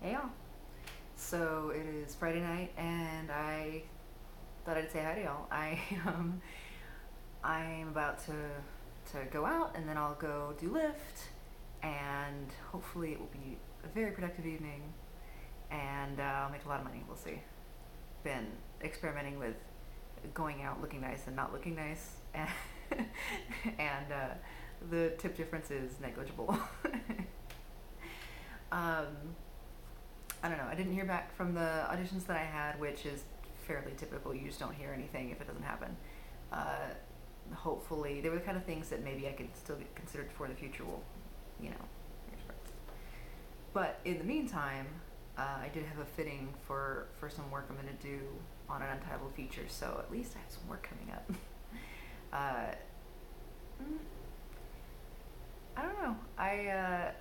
Hey y'all. So it is Friday night, and I thought I'd say hi to y'all. I'm about to go out, and then I'll go do Lyft, and hopefully it will be a very productive evening, and I'll make a lot of money. We'll see. Been experimenting with going out looking nice and not looking nice, and the tip difference is negligible. um, I don't know. I didn't hear back from the auditions that I had, which is fairly typical. You just don't hear anything if it doesn't happen. Uh, Hopefully, they were the kind of things that maybe I could still get considered for in the future. Well, you know, but in the meantime, I did have a fitting for some work I'm going to do on an untitled feature, so at least I have some work coming up. uh, mm, I don't know. I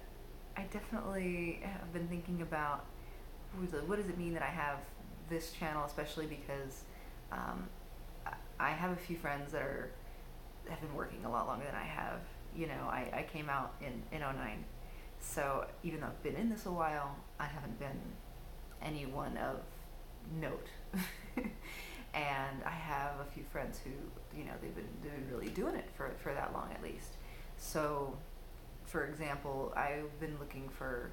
definitely have been thinking about what does it mean that I have this channel, especially because um, I have a few friends that have been working a lot longer than I have. You know, I came out in '09, so even though I've been in this a while, I haven't been anyone of note. And I have a few friends who, they've been really doing it for that long at least. So, for example, I've been looking for,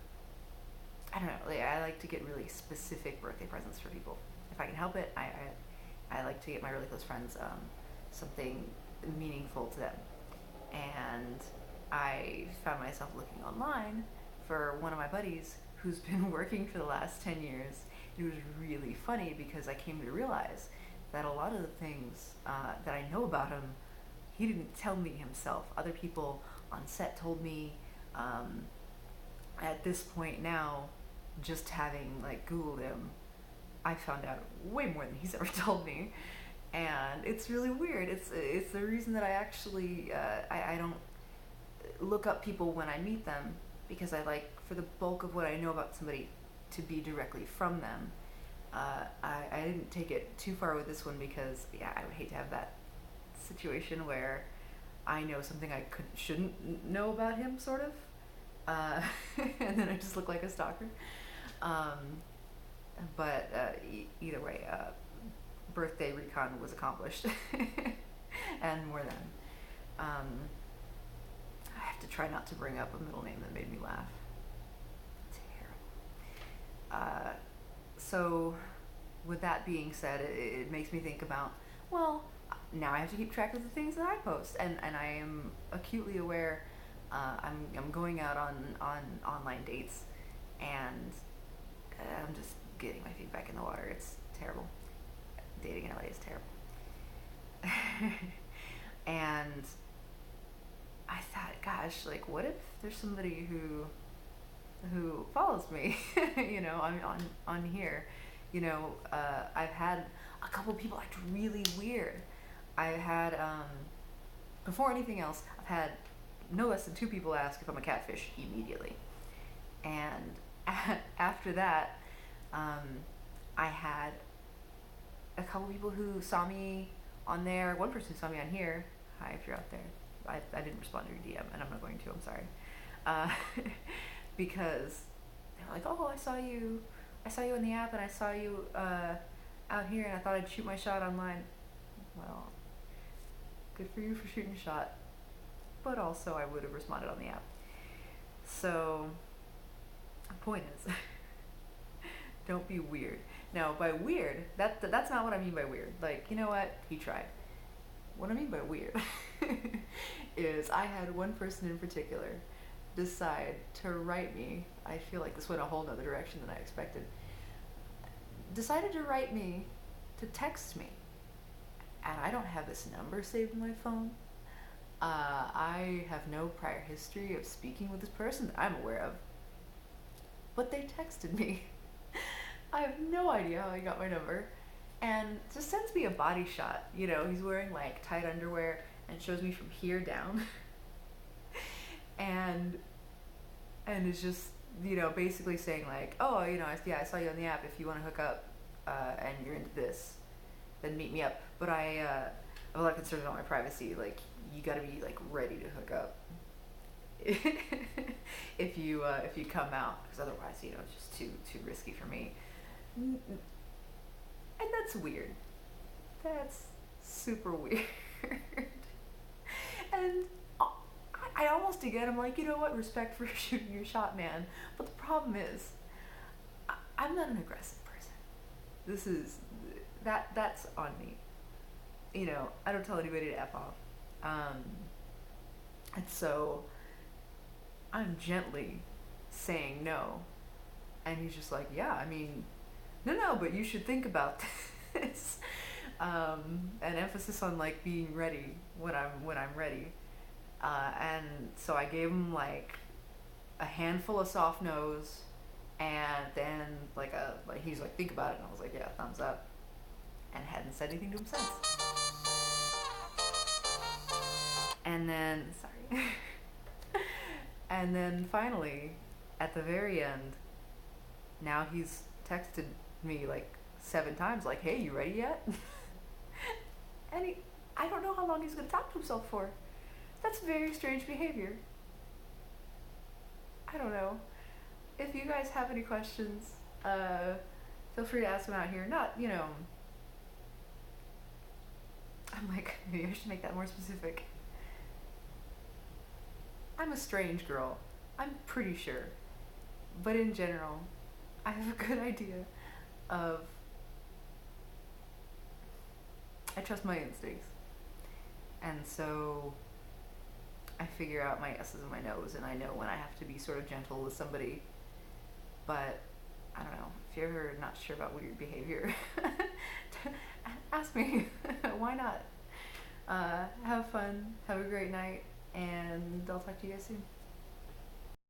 I don't know, like, I like to get really specific birthday presents for people. If I can help it, I like to get my really close friends something meaningful to them. And I found myself looking online for one of my buddies who's been working for the last 10 years. It was really funny because I came to realize that a lot of the things that I know about him, he didn't tell me himself. Other people on set told me. At this point now, just having like Googled him, I found out way more than he's ever told me, and it's really weird. It's the reason that I actually I don't look up people when I meet them, because I like for the bulk of what I know about somebody to be directly from them. I didn't take it too far with this one because yeah, I would hate to have that situation where I know something I shouldn't know about him, sort of, uh, and then I just look like a stalker. Um, but either way, birthday recon was accomplished, and more than. Um, I have to try not to bring up a middle name that made me laugh. Terrible. So, with that being said, it makes me think about, well, now I have to keep track of the things that I post, and I am acutely aware. I'm going out on online dates, and I'm just getting my feet back in the water. It's terrible. Dating in LA is terrible. And I thought, gosh, like, what if there's somebody who follows me, on here. I've had a couple people act really weird. I had before anything else, I've had no less than two people ask if I'm a catfish immediately, and after that, um, I had a couple people who saw me on there. One person who saw me on here. Hi, if you're out there. I didn't respond to your DM, and I'm not going to. I'm sorry. Uh, because they were like, "Oh, I saw you on the app, and I saw you out here, and I thought I'd shoot my shot online." Well, good for you for shooting a shot, but also I would have responded on the app. So the point is, don't be weird. Now, by weird, that's not what I mean by weird. Like, you know what? He tried. What I mean by weird is I had one person in particular decide to write me. I feel like this went a whole nother direction than I expected. Decided to write me, to text me, and I don't have this number saved in my phone. I have no prior history of speaking with this person that I'm aware of, but they texted me. I have no idea how he got my number, and just sends me a body shot. He's wearing like tight underwear and shows me from here down, and is just basically saying like, oh, I saw you on the app. If you want to hook up, and you're into this, then meet me up. But I'm a lot concerned about my privacy. Like, you got to be like ready to hook up. if you come out, because otherwise, it's just too risky for me. And that's weird. That's super weird. And I almost again, I'm like, you know what? Respect for shooting your shot, man. But the problem is, I'm not an aggressive person. This is that's on me. I don't tell anybody to F off. Um, and so I'm gently saying no. And he's just like, yeah, I mean, no, but you should think about this. An emphasis on like being ready when I'm ready. And so I gave him like a handful of soft no's, and then like he's like, think about it, and I was like, yeah, thumbs up, and hadn't said anything to him since. And then sorry. And then finally, at the very end, now he's texted me like 7 times, like, hey, you ready yet? And I don't know how long he's gonna talk to himself for. That's very strange behavior. I don't know. If you guys have any questions, feel free to ask them out here. Not, I'm like, maybe I should make that more specific. I'm a strange girl. I'm pretty sure. But in general, I have a good idea of, I trust my instincts. And so I figure out my yeses and my nos, and I know when I have to be sort of gentle with somebody. But I don't know, if you're ever not sure about weird behavior, ask me. Why not? Have fun, have a great night, and I'll talk to you guys soon.